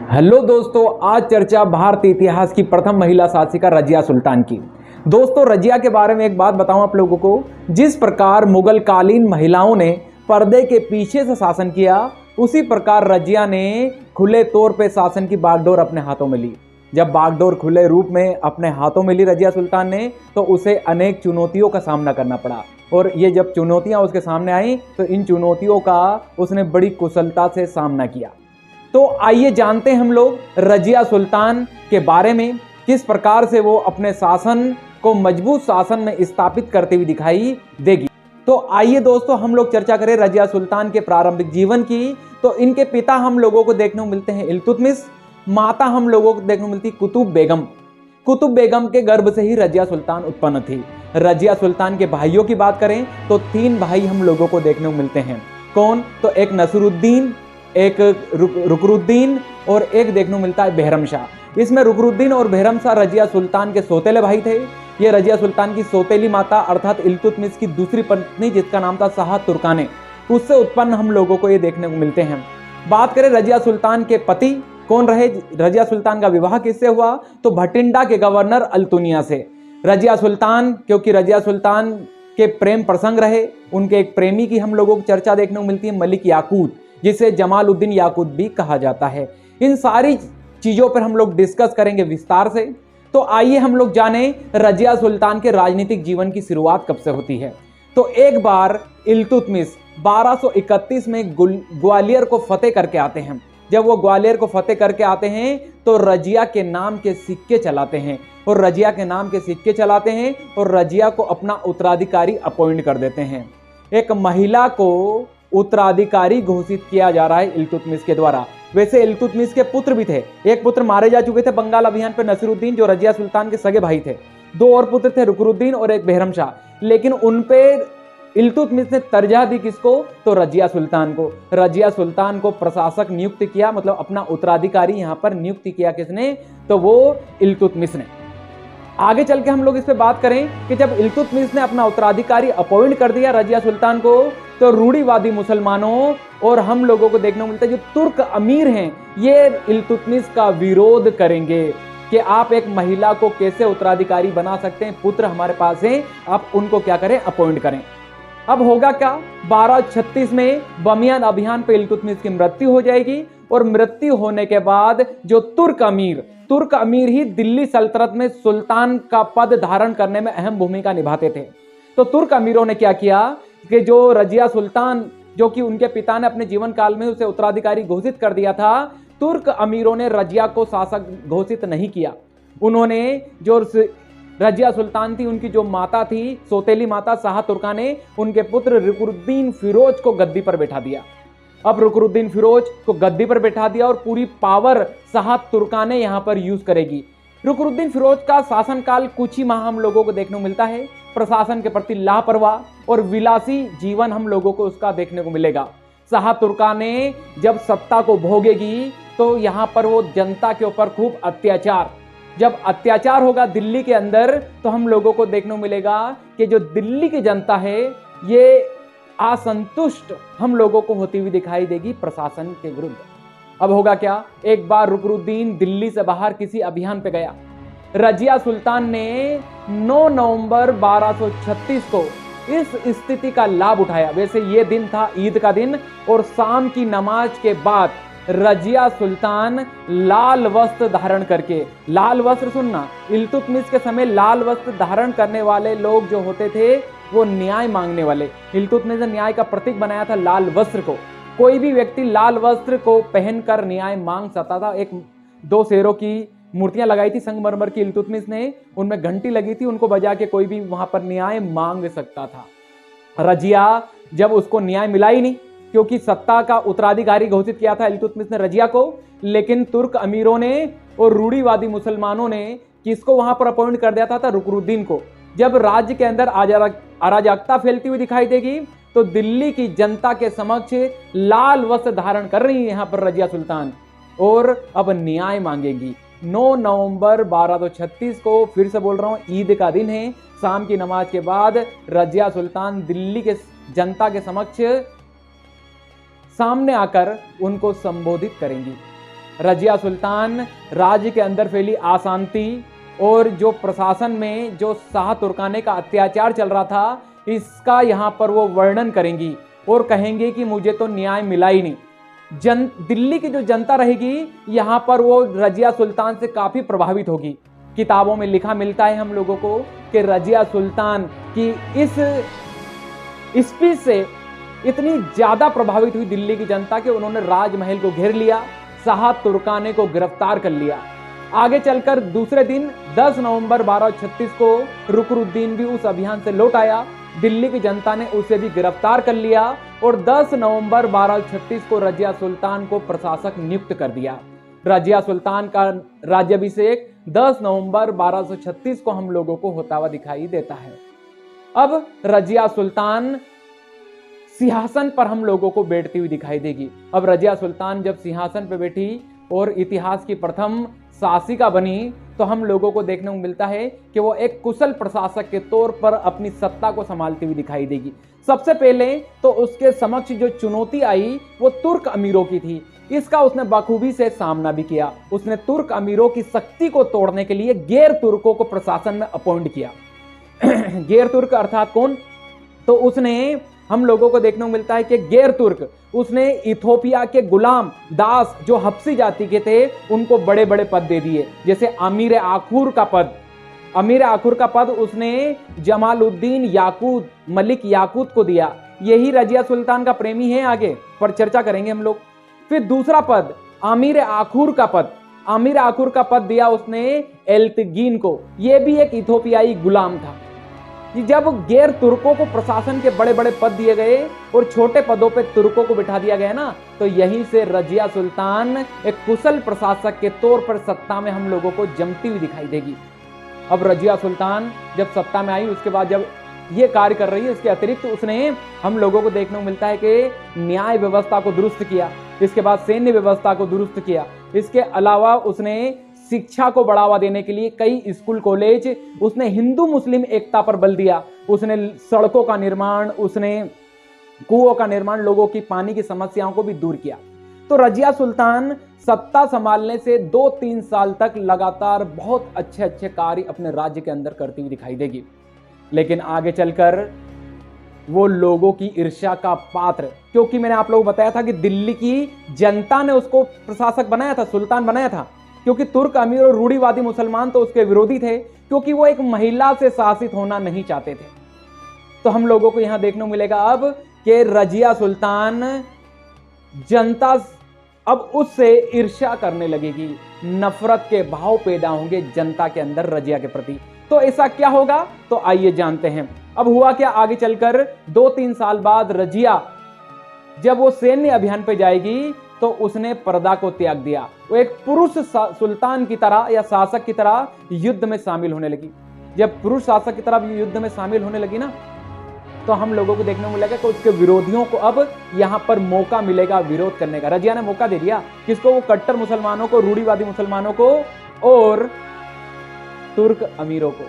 Hello दोस्तों, आज चर्चा भारतीय इतिहास की प्रथम महिला शासिका रजिया सुल्तान की। दोस्तों, रजिया के बारे में एक बात बताऊं आप लोगों को। जिस प्रकार मुगल कालीन महिलाओं ने पर्दे के पीछे से शासन किया, उसी प्रकार रजिया ने खुले तौर पे शासन की बागडोर अपने हाथों में ली। जब बागडोर खुले रूप में अपने हाथों में ली रजिया सुल्तान ने, तो उसे अनेक चुनौतियों का सामना करना पड़ा। और ये जब चुनौतियां उसके सामने आई, तो इन चुनौतियों का उसने बड़ी कुशलता से सामना किया। तो आइए जानते हैं हम लोग रजिया सुल्तान के बारे में, किस प्रकार से वो अपने शासन को मजबूत शासन में स्थापित करते हुए दिखाई देगी। तो आइए दोस्तों, हम लोग चर्चा करें रजिया सुल्तान के प्रारंभिक जीवन की। तो इनके पिता हम लोगों को देखने को मिलते हैं इल्तुतमिश, माता हम लोगों को देखने को मिलती कुतुब बेगम। कुतुब बेगम के गर्भ से ही रजिया सुल्तान उत्पन्न थी। रजिया सुल्तान के भाइयों की बात करें तो 3 भाई हम लोगों को देखने को मिलते हैं। कौन? तो एक नसरुद्दीन, एक रुकनुद्दीन और एक देखने को मिलता है बेहरम शाह। इसमें रुकनुद्दीन और बेहरम शाह रजिया सुल्तान के सौतेले भाई थे। ये रजिया सुल्तान की सौतेली माता अर्थात इल्तुतमिश की दूसरी पत्नी, जिसका नाम था शाह तुर्काने, उससे उत्पन्न हम लोगों को ये देखने को मिलते हैं। बात करें रजिया सुल्तान के पति कौन रहे, रजिया सुल्तान का विवाह किससे हुआ? तो भटिंडा के गवर्नर अल्तुनिया से। रजिया सुल्तान, क्योंकि रजिया सुल्तान के प्रेम प्रसंग रहे, उनके एक प्रेमी की हम लोगों को चर्चा देखने को मिलती है, मलिक याकूत, जिसे जमालुद्दीन याकूत भी कहा जाता है। इन सारी चीजों पर हम लोग डिस्कस करेंगे विस्तार से। तो आइए हम लोग जाने रजिया सुल्तान के राजनीतिक जीवन की शुरुआत कब से होती है। तो एक बार इल्तुतमिश 1231 में ग्वालियर को फतेह करके आते हैं। जब वो ग्वालियर को फतेह करके आते हैं तो रजिया के नाम के सिक्के चलाते हैं, और रजिया के नाम के सिक्के चलाते हैं और रजिया को अपना उत्तराधिकारी अपॉइंट कर देते हैं। एक महिला को उत्तराधिकारी घोषित किया जा रहा है इल्तुतमिश के द्वारा। वैसे इल्तुतमिश के पुत्र भी थे, एक पुत्र मारे जा चुके थे बंगाल अभियान पर, नसीरुद्दीन, जो रजिया सुल्तान के सगे भाई थे। 2 और पुत्र थे, रुकनुद्दीन और एक बेहरम शाह। लेकिन उन पे इल्तुतमिश ने तरजीह दी किसको? तो रजिया सुल्तान को। रजिया सुल्तान को प्रशासक नियुक्त किया, मतलब अपना उत्तराधिकारी यहां पर नियुक्त किया किसने? तो वो इल्तुतमिश ने। आगे चल के हम लोग इस पे बात करें कि जब इल्तुतमिश ने अपना उत्तराधिकारी अपॉइंट कर दिया रजिया सुल्तान को, तो रूढ़िवादी मुसलमानों और हम लोगों को देखने को मिलता है जो तुर्क अमीर हैं, ये इल्तुतमिश का विरोध करेंगे कि आप एक महिला को कैसे उत्तराधिकारी बना सकते हैं, पुत्र हमारे पास हैं, आप उनको क्या करें? अपॉइंट करें। अब होगा क्या? 1236 में बमियान अभियान पे इल्तुतमिश की मृत्यु हो जाएगी, और मृत्यु होने के बाद जो तुर्क अमीर ही दिल्ली सल्तनत में सुल्तान का पद धारण करने में अहम भूमिका निभाते थे। तो तुर्क अमीरों ने क्या किया कि जो रजिया सुल्तान, जो कि उनके पिता ने अपने जीवन काल में उसे उत्तराधिकारी घोषित कर दिया था, तुर्क अमीरों ने रजिया को शासक घोषित नहीं किया। उन्होंने जो रजिया सुल्तान थी, उनकी जो माता थी, सौतेली माता शाह तुर्काने, उनके पुत्र रुकनुद्दीन फिरोज को गद्दी पर बैठा दिया। अब रुकनुद्दीन फिरोज को गद्दी पर बैठा दिया और पूरी पावर शाह तुर्काने यहां पर यूज करेगी। रुकनुद्दीन फिरोज का शासनकाल कुछ ही माह हम लोगों को देखने को मिलता है। प्रशासन के प्रति लापरवाह और विलासी जीवन हम लोगों को उसका देखने को मिलेगा। शाह तुर्काने जब सत्ता को भोगेगी तो यहां पर वो जनता के ऊपर खूब अत्याचार, जब अत्याचार होगा दिल्ली के अंदर, तो हम लोगों को देखने को मिलेगा कि जो दिल्ली की जनता है ये असंतुष्ट हम लोगों को होती हुई दिखाई देगी प्रशासन के विरुद्ध। अब होगा क्या? एक बार रुकनुद्दीन दिल्ली से बाहर किसी अभियान पे गया। रजिया सुल्तान ने 9 नवंबर 1236 को इस स्थिति का लाभ उठाया। वैसे ये दिन था ईद का दिन, और शाम की नमाज के बाद रजिया सुल्तान लाल वस्त्र धारण करके, लाल वस्त्र सुनना, इल्तुतमिश के समय लाल वस्त्र धारण करने वाले लोग जो होते थे वो न्याय मांगने वाले। इल्तुतमिश ने न्याय का प्रतीक बनाया था लाल वस्त्र को। कोई भी व्यक्ति लाल वस्त्र को पहनकर न्याय मांग सकता था। 2 शेरों की मूर्तियां लगाई थी संगमरमर की इल्तुतमिश ने, उनमें घंटी लगी थी, उनको बजा के कोई भी वहां पर न्याय मांग सकता था। रजिया जब उसको न्याय मिला ही नहीं, क्योंकि सत्ता का उत्तराधिकारी घोषित किया था इल्तुतमिश ने रजिया को, लेकिन तुर्क अमीरों ने और रूढ़िवादी मुसलमानों ने किसको वहां पर अपॉइंट कर दिया था? रुकनुद्दीन को। जब राज्य के अंदर अराजकता फैलती हुई दिखाई देगी, तो दिल्ली की जनता के समक्ष लाल वस्त्र धारण कर रही है यहां पर रजिया सुल्तान, और अब न्याय मांगेगी। 9 नवंबर 1236 को, फिर से बोल रहा हूं, ईद का दिन है। शाम की नमाज के बाद रजिया सुल्तान दिल्ली के जनता के समक्ष सामने आकर उनको संबोधित करेंगी। रजिया सुल्तान राज्य के अंदर फैली अशांति और जो प्रशासन में जो शाह तुर्काने का अत्याचार चल रहा था, इसका यहाँ पर वो वर्णन करेंगी और कहेंगे कि मुझे तो न्याय मिला ही नहीं। दिल्ली की जो जनता रहेगी यहाँ पर वो रजिया सुल्तान से काफी प्रभावित होगी। किताबों में लिखा मिलता है हम लोगों को कि रजिया सुल्तान की इस स्पीच से इतनी ज्यादा प्रभावित हुई दिल्ली की जनता कि उन्होंने राजमहल को घेर लिया, शाह तुर्काने को गिरफ्तार कर लिया। आगे चलकर दूसरे दिन 10 नवंबर 1236 को रुकनुद्दीन भी उस अभियान से लौट आया। दिल्ली की जनता ने उसे भी गिरफ्तार कर लिया और 10 नवंबर 1236 को रजिया सुल्तान को प्रशासक नियुक्त कर दिया। रजिया सुल्तान का राज्याभिषेक 10 नवंबर 1236 को हम लोगों को होता हुआ दिखाई देता है। अब रजिया सुल्तान सिंहासन पर हम लोगों को बैठती हुई दिखाई देगी। अब रजिया सुल्तान जब सिंहासन पर बैठी और इतिहास की प्रथम शासिका बनी, तो हम लोगों को देखने को मिलता है कि वो एक कुशल प्रशासक के तौर पर अपनी सत्ता को संभालती हुई दिखाई देगी। सबसे पहले तो उसके समक्ष जो चुनौती आई वो तुर्क अमीरों की थी। इसका उसने बखूबी से सामना भी किया। उसने तुर्क अमीरों की शक्ति को तोड़ने के लिए गैर तुर्कों को प्रशासन में अपॉइंट किया। गैर तुर्क अर्थात कौन? तो उसने हम लोगों को देखने को मिलता है कि गैर तुर्क उसने इथोपिया के गुलाम दास जो हब्सी जाति के थे उनको बड़े बड़े पद दे दिए, जैसे अमीर आखुर का पद। अमीर आखुर का पद उसने जमालुद्दीन याकूत मलिक याकूत को दिया। यही रजिया सुल्तान का प्रेमी है, आगे पर चर्चा करेंगे हम लोग। फिर दूसरा पद अमीर आखुर का पद, अमीर आखुर का पद दिया उसने एल्तगीन को। यह भी एक इथोपियाई गुलाम था। जब गैर तुर्कों को प्रशासन के बड़े बड़े पद दिए गए और छोटे पदों पे तुर्कों को बिठा दिया गया ना, तो यहीं से रजिया सुल्तान एक कुशल प्रशासक के तौर पर सत्ता में हम लोगों को जमती हुई दिखाई देगी। अब रजिया सुल्तान जब सत्ता में आई, उसके बाद जब ये कार्य कर रही है, इसके अतिरिक्त उसने हम लोगों को देखने को मिलता है कि न्याय व्यवस्था को दुरुस्त किया, इसके बाद सैन्य व्यवस्था को दुरुस्त किया। इसके अलावा उसने शिक्षा को बढ़ावा देने के लिए कई स्कूल कॉलेज, उसने हिंदू मुस्लिम एकता पर बल दिया, उसने सड़कों का निर्माण, उसने कुओं का निर्माण, लोगों की पानी की समस्याओं को भी दूर किया। तो रजिया सुल्तान सत्ता संभालने से 2-3 साल तक लगातार बहुत अच्छे अच्छे कार्य अपने राज्य के अंदर करती हुई दिखाई देगी। लेकिन आगे चलकर वो लोगों की ईर्ष्या का पात्र, क्योंकि मैंने आप लोगों को बताया था कि दिल्ली की जनता ने उसको प्रशासक बनाया था, सुल्तान बनाया था, क्योंकि तुर्क अमीर और रूढ़िवादी मुसलमान तो उसके विरोधी थे, क्योंकि वो एक महिला से शासित होना नहीं चाहते थे। तो हम लोगों को यहां देखने को मिलेगा अब कि रजिया सुल्तान, जनता अब उससे ईर्ष्या करने लगेगी, नफरत के भाव पैदा होंगे जनता के अंदर रजिया के प्रति। तो ऐसा क्या होगा, तो आइए जानते हैं। अब हुआ क्या, आगे चलकर 2-3 साल बाद रजिया जब वो सैन्य अभियान पे जाएगी तो उसने पर्दा को त्याग दिया। वो एक पुरुष सुल्तान की तरह या शासक की तरह युद्ध में शामिल होने लगी। जब पुरुष शासक की तरह युद्ध में शामिल होने लगी ना, तो हम लोगों को देखने को मिलेगा कि उसके विरोधियों को अब यहां पर मौका मिलेगा विरोध करने का। रजिया ने मौका दे दिया किसको? वो कट्टर मुसलमानों को, रूढ़िवादी मुसलमानों को और तुर्क अमीरों को।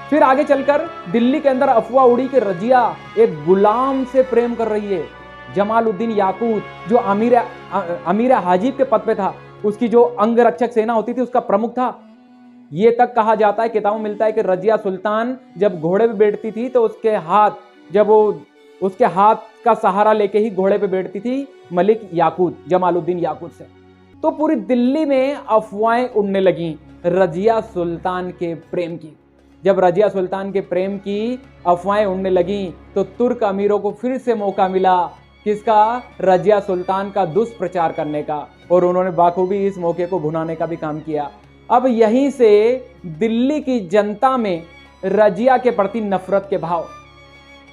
फिर आगे चलकर दिल्ली के अंदर अफवाह उड़ी कि रजिया एक गुलाम से प्रेम कर रही है। जमालुद्दीन याकूत जो अमीर हाजिब के पद पे था, उसकी जो अंगरक्षक सेना होती थी उसका प्रमुख था। ये तक कहा जाता है, किताबों में मिलता है कि रजिया सुल्तान जब घोड़े पे बैठती थी तो उसके हाथ, जब वो उसके हाथ का सहारा लेके ही घोड़े पे बैठती थी मलिक याकूत, जमालुद्दीन याकूत से। तो पूरी दिल्ली में अफवाहें उड़ने लगी रजिया सुल्तान के प्रेम की। जब रजिया सुल्तान के प्रेम की अफवाहें उड़ने लगी तो तुर्क अमीरों को फिर से मौका मिला, किसका? रजिया सुल्तान का दुष्प्रचार करने का, और उन्होंने बाखूबी इस मौके को भुनाने का भी काम किया। अब यहीं से दिल्ली की जनता में रजिया के प्रति नफरत के भाव,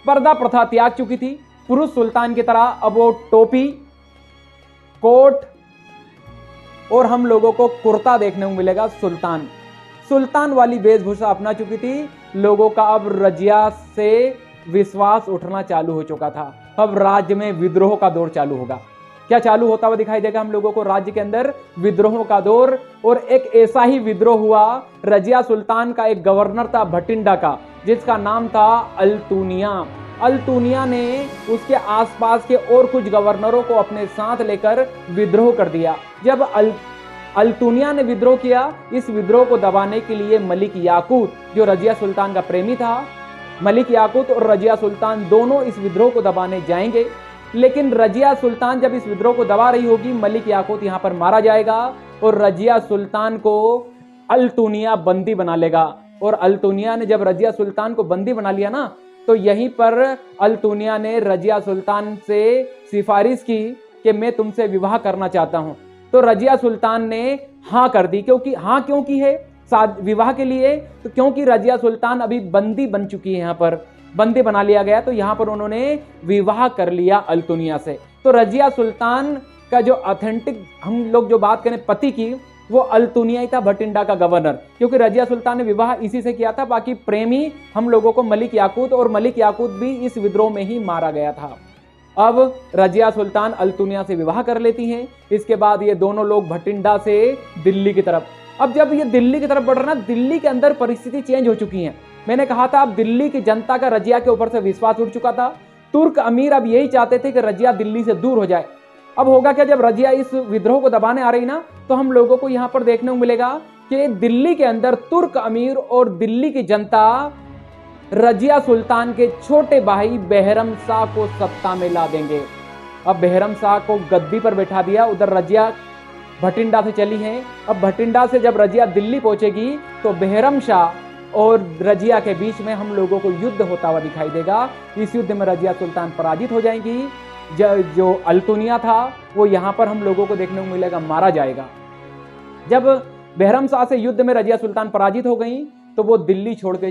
पर्दा प्रथा त्याग चुकी थी। पुरुष सुल्तान की तरह अब वो टोपी, कोट और हम लोगों को कुर्ता देखने को मिलेगा। सुल्तान वाली वेशभूषा अपना चुकी थी। लोगों का अब रजिया से विश्वास उठना चालू हो चुका था। अब राज्य में विद्रोह का दौर चालू होगा। क्या चालू होता हुआ दिखाई देगा हम लोगों को? राज्य के अंदर विद्रोहों का दौर। और एक ऐसा ही विद्रोह हुआ, रजिया सुल्तान का एक गवर्नर था भटिंडा का, जिसका नाम था अल्तुनिया। अल्तुनिया ने उसके आसपास के और कुछ गवर्नरों को अपने साथ लेकर विद्रोह कर दिया। जब अल्तुनिया ने विद्रोह किया, इस विद्रोह को दबाने के लिए मलिक याकूत, जो रजिया सुल्तान का प्रेमी था, मलिक याकूत और रजिया सुल्तान दोनों इस विद्रोह को दबाने जाएंगे। लेकिन रजिया सुल्तान जब इस विद्रोह को दबा रही होगी, मलिक याकूत यहां पर मारा जाएगा और रजिया सुल्तान को अल्तुनिया बंदी बना लेगा। और अल्तुनिया ने जब रजिया सुल्तान को बंदी बना लिया ना, तो यहीं पर अल्तुनिया ने रजिया सुल्तान से सिफारिश की कि मैं तुमसे विवाह करना चाहता हूं। तो रजिया सुल्तान ने हाँ कर दी। क्यों की है विवाह के लिए? तो क्योंकि रजिया सुल्तान अभी बंदी बन चुकी है, यहां पर बंदी बना लिया गया, तो यहां पर उन्होंने विवाह कर लिया अल्तुनिया से। तो रजिया सुल्तान का जो ऑथेंटिक हम लोग जो बात करें पति की, वो अल्तुनिया ही था, भटिंडा का गवर्नर। क्योंकि रजिया सुल्तान ने विवाह इसी से किया था। बाकी प्रेमी हम लोगों को मलिक याकूत, और मलिक याकूत भी इस विद्रोह में ही मारा गया था। अब रजिया सुल्तान अल्तुनिया से विवाह कर लेती हैं। इसके बाद ये दोनों लोग भटिंडा से दिल्ली की तरफ, अब जब ये दिल्ली की तरफ बढ़ रहा ना, दिल्ली के अंदर परिस्थिति चेंज हो चुकी है। मैंने कहा था अब दिल्ली की जनता का रजिया के ऊपर से विश्वास उठ चुका था। तुर्क अमीर अब यही चाहते थे कि रजिया दिल्ली से दूर हो जाए। अब होगा क्या, जब रजिया इस विद्रोह को दबाने आ रही ना, तो हम लोगों को यहां पर देखने को मिलेगा कि दिल्ली के अंदर तुर्क अमीर और दिल्ली की जनता रजिया सुल्तान के छोटे भाई बेहरम शाह को सत्ता में ला देंगे। अब बेहरम शाह को गद्दी पर बैठा दिया। उधर रजिया भटिंडा से चली है। अब भटिंडा से जब रजिया दिल्ली पहुंचेगी, तो बेहरम शाह और रजिया के बीच में हम लोगों को युद्ध होता हुआ दिखाई देगा। इस युद्ध में रजिया सुल्तान पराजित हो जाएंगी। जो अल्तुनिया था, वो यहां पर हम लोगों को देखने को मिलेगा मारा जाएगा। जब बेहरम शाह से युद्ध में रजिया सुल्तान पराजित हो गई, तो वो दिल्ली छोड़ के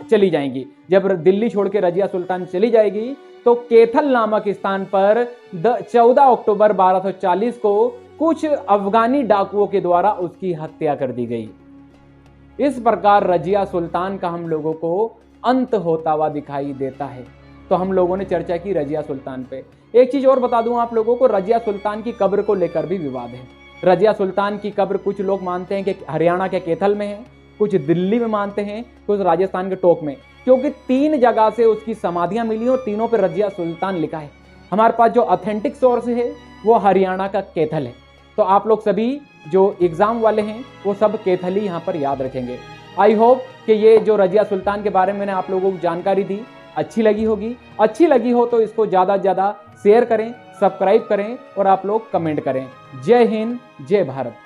चली जाएंगी। जब दिल्ली छोड़ के रजिया सुल्तान चली जाएगी, तो केथल नामक स्थान पर 14 अक्टूबर 1240 को कुछ अफगानी डाकुओं के द्वारा उसकी हत्या कर दी गई। इस प्रकार रजिया सुल्तान का हम लोगों को अंत होता हुआ दिखाई देता है। तो हम लोगों ने चर्चा की रजिया सुल्तान पे। एक चीज और बता दूं आप लोगों को, रजिया सुल्तान की कब्र को लेकर भी विवाद है। रजिया सुल्तान की कब्र कुछ लोग मानते हैं कि हरियाणा के कैथल में है, कुछ दिल्ली में मानते हैं, कुछ राजस्थान के टोंक में, क्योंकि 3 जगह से उसकी समाधियां मिली और तीनों पे रजिया सुल्तान लिखा है। हमारे पास जो ऑथेंटिक सोर्स है वो हरियाणा का कैथल है। तो आप लोग सभी जो एग्जाम वाले हैं वो सब कैथल ही यहाँ पर याद रखेंगे। आई होप कि ये जो रजिया सुल्तान के बारे में मैंने आप लोगों को जानकारी दी अच्छी लगी होगी। अच्छी लगी हो तो इसको ज़्यादा से ज़्यादा शेयर करें, सब्सक्राइब करें और आप लोग कमेंट करें। जय हिंद, जय भारत।